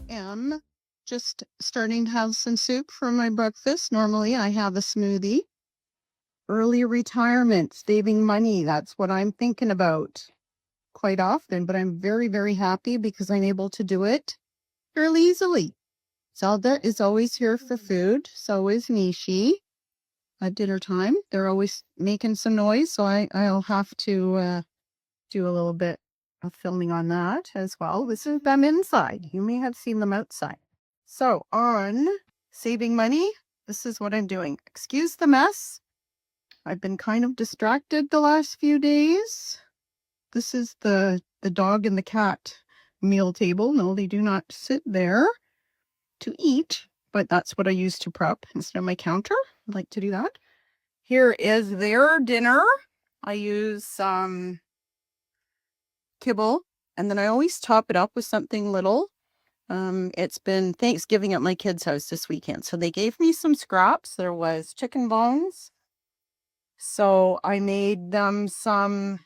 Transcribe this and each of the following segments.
am just starting to have some soup for my breakfast. Normally, I have a smoothie. Early retirement, saving money. That's what I'm thinking about quite often, but I'm very, very happy because I'm able to do it fairly easily. Zelda is always here for food. So is Nishi at dinner time. They're always making some noise, so I'll have to do a little bit of filming on that as well. This is them inside. You may have seen them outside. So on saving money, this is what I'm doing. Excuse the mess. I've been kind of distracted the last few days. This is the dog and the cat meal table. No, they do not sit there to eat, but that's what I use to prep instead of my counter. I like to do that. Here is their dinner. I use some kibble, and then I always top it up with something little. It's been Thanksgiving at my kids' house this weekend, so they gave me some scraps. There was chicken bones, so I made them some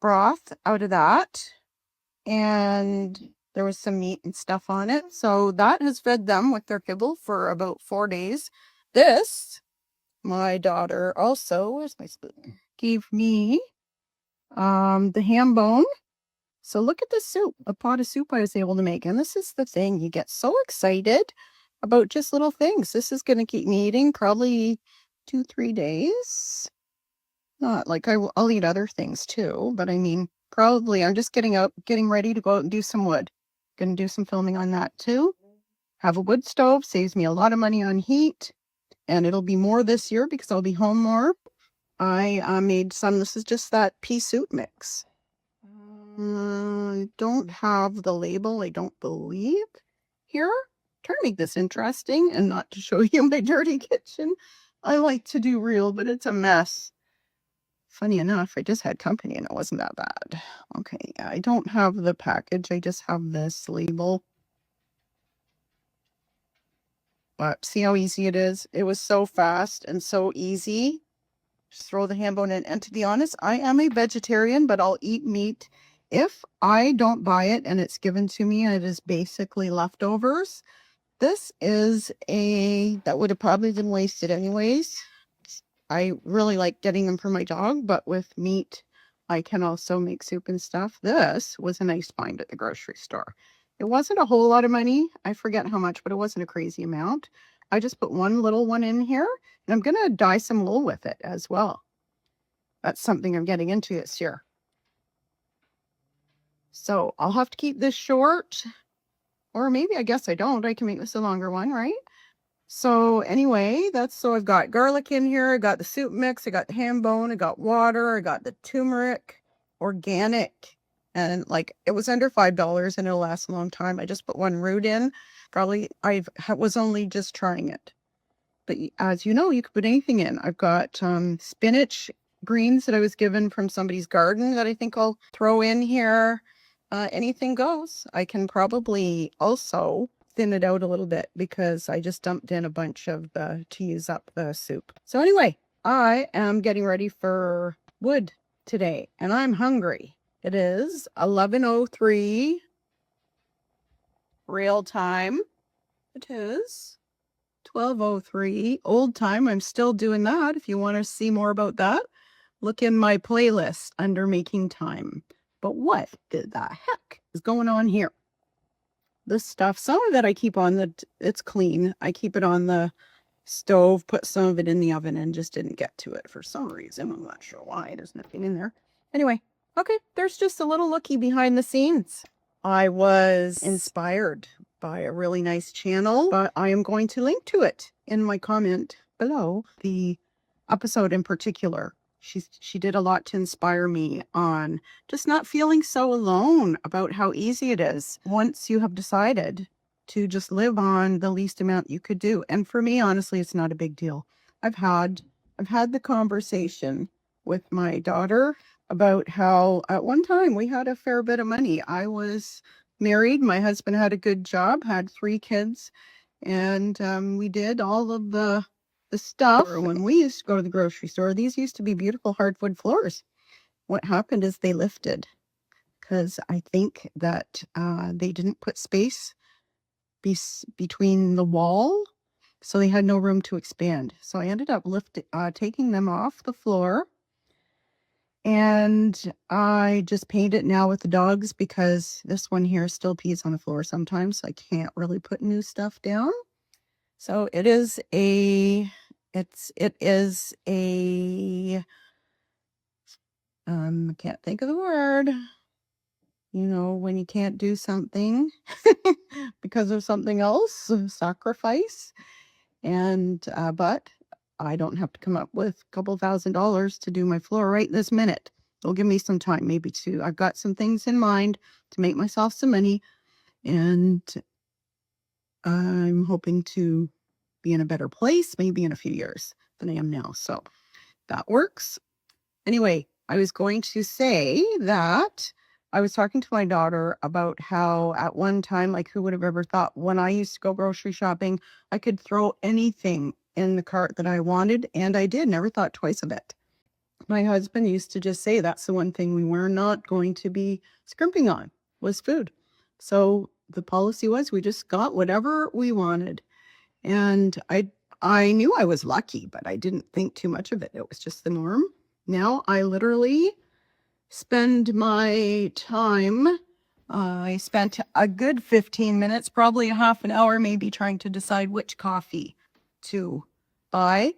broth out of that, and there was some meat and stuff on it. So that has fed them with their kibble for about 4 days. This, my daughter also, where's my spoon? Gave me the ham bone. So look at the soup, a pot of soup I was able to make. And this is the thing, you get so excited about just little things. This is going to keep me eating probably 2-3 days. Not like I'll eat other things too, but I mean, probably I'm just getting ready to go out and do some wood. Going to do some filming on that too. Have a wood stove, saves me a lot of money on heat. And it'll be more this year because I'll be home more. I made some, this is just that pea soup mix. I don't have the label, I don't believe. Here, try to make this interesting and not to show you my dirty kitchen. I like to do real, but it's a mess. Funny enough, I just had company and it wasn't that bad. Okay, I don't have the package, I just have this label. But see how easy it is? It was so fast and so easy. Just throw the ham bone in. And to be honest, I am a vegetarian, but I'll eat meat. If I don't buy it and it's given to me and it is basically leftovers, this is that would have probably been wasted anyways. I really like getting them for my dog, but with meat, I can also make soup and stuff. This was a nice find at the grocery store. It wasn't a whole lot of money. I forget how much, but it wasn't a crazy amount. I just put one little one in here, and I'm going to dye some wool with it as well. That's something I'm getting into this year. So I'll have to keep this short, or maybe I guess I don't. I can make this a longer one, right? So anyway, so I've got garlic in here. I got the soup mix. I got the ham bone. I got water. I got the turmeric, organic. And like it was under $5 and it'll last a long time. I just put one root in. Probably I was only just trying it. But as you know, you could put anything in. I've got spinach greens that I was given from somebody's garden that I think I'll throw in here. Anything goes. I can probably also thin it out a little bit because I just dumped in a bunch of to use up the soup. So anyway, I am getting ready for wood today and I'm hungry. It is 11:03 real time. It is 12:03 old time. I'm still doing that. If you want to see more about that, look in my playlist under making time. But what the heck is going on here? This stuff, some of that I keep on it's clean. I keep it on the stove, put some of it in the oven and just didn't get to it for some reason. I'm not sure why. There's nothing in there. Anyway, okay, there's just a little looky behind the scenes. I was inspired by a really nice channel, but I am going to link to it in my comment below. The episode in particular, she did a lot to inspire me on just not feeling so alone about how easy it is once you have decided to just live on the least amount you could do. And for me, honestly, it's not a big deal. I've had the conversation with my daughter about how at one time we had a fair bit of money. I was married, my husband had a good job, had 3 kids, and we did all of the stuff. When we used to go to the grocery store, these used to be beautiful hardwood floors. What happened is they lifted because I think that they didn't put space between the wall, so they had no room to expand. So I ended up taking them off the floor, and I just paint it now with the dogs because this one here still pees on the floor sometimes. So I can't really put new stuff down. So it is a I can't think of the word. You know, when you can't do something because of something else, sacrifice. And, but I don't have to come up with a couple $1,000 to do my floor right this minute. It'll give me some time, maybe I've got some things in mind to make myself some money, and I'm hoping to be in a better place maybe in a few years than I am now. So that works. Anyway, I was going to say that I was talking to my daughter about how at one time, like, who would have ever thought when I used to go grocery shopping, I could throw anything in the cart that I wanted, and I did, never thought twice of it. My husband used to just say that's the one thing we were not going to be scrimping on was food. So the policy was we just got whatever we wanted. And I knew I was lucky, but I didn't think too much of it. It was just the norm. Now I literally spend my time. I spent a good 15 minutes, probably a half an hour, maybe trying to decide which coffee to buy.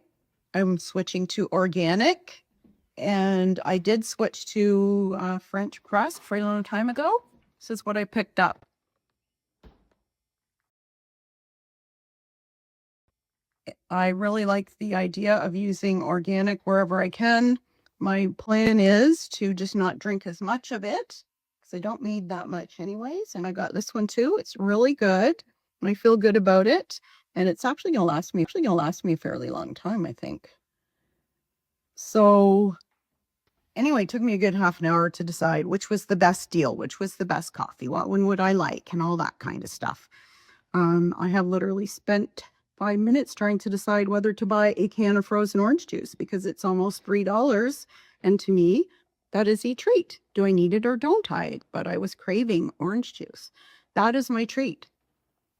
I'm switching to organic, and I did switch to French press for a long time ago. This is what I picked up. I really like the idea of using organic wherever I can. My plan is to just not drink as much of it because I don't need that much anyways. And I got this one too. It's really good. And I feel good about it. And it's actually going to last me a fairly long time, I think. So anyway, it took me a good half an hour to decide which was the best deal, which was the best coffee, what one would I like, and all that kind of stuff. I have literally spent 5 minutes trying to decide whether to buy a can of frozen orange juice because it's almost $3. And to me, that is a treat. Do I need it or don't I? But I was craving orange juice. That is my treat.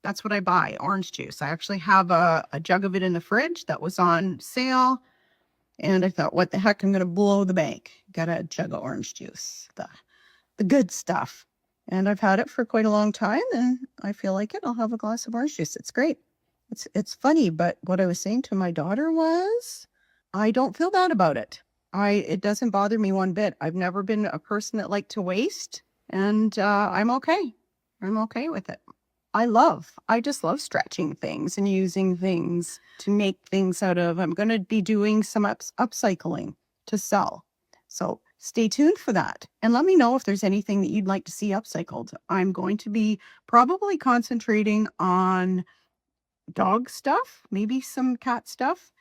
That's what I buy, orange juice. I actually have a jug of it in the fridge that was on sale. And I thought, what the heck? I'm going to blow the bank. Got a jug of orange juice, the good stuff. And I've had it for quite a long time, and I feel like it. I'll have a glass of orange juice. It's great. It's funny, but what I was saying to my daughter was, I don't feel bad about it. It doesn't bother me one bit. I've never been a person that liked to waste, and I'm okay. I'm okay with it. I just love stretching things and using things to make things out of. I'm going to be doing some upcycling to sell. So stay tuned for that. And let me know if there's anything that you'd like to see upcycled. I'm going to be probably concentrating on dog stuff, maybe some cat stuff,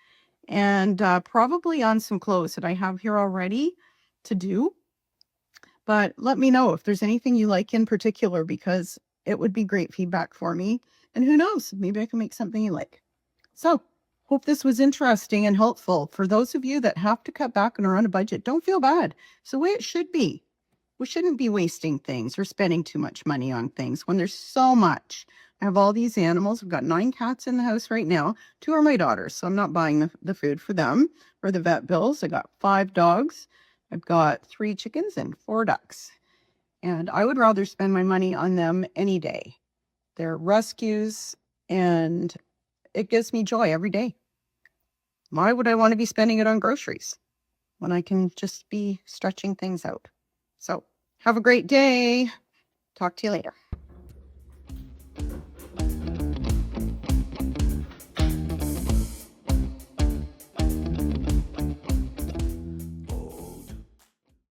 and probably on some clothes that I have here already to do. But let me know if there's anything you like in particular, because it would be great feedback for me. And who knows, maybe I can make something you like. So hope this was interesting and helpful. For those of you that have to cut back and are on a budget, don't feel bad. It's the way it should be. We shouldn't be wasting things or spending too much money on things when there's so much. I have all these animals. I've got 9 cats in the house right now. 2 are my daughters, so I'm not buying the food for them or the vet bills. I got 5 dogs. I've got 3 chickens and 4 ducks. And I would rather spend my money on them any day. They're rescues, and it gives me joy every day. Why would I want to be spending it on groceries when I can just be stretching things out? So have a great day. Talk to you later.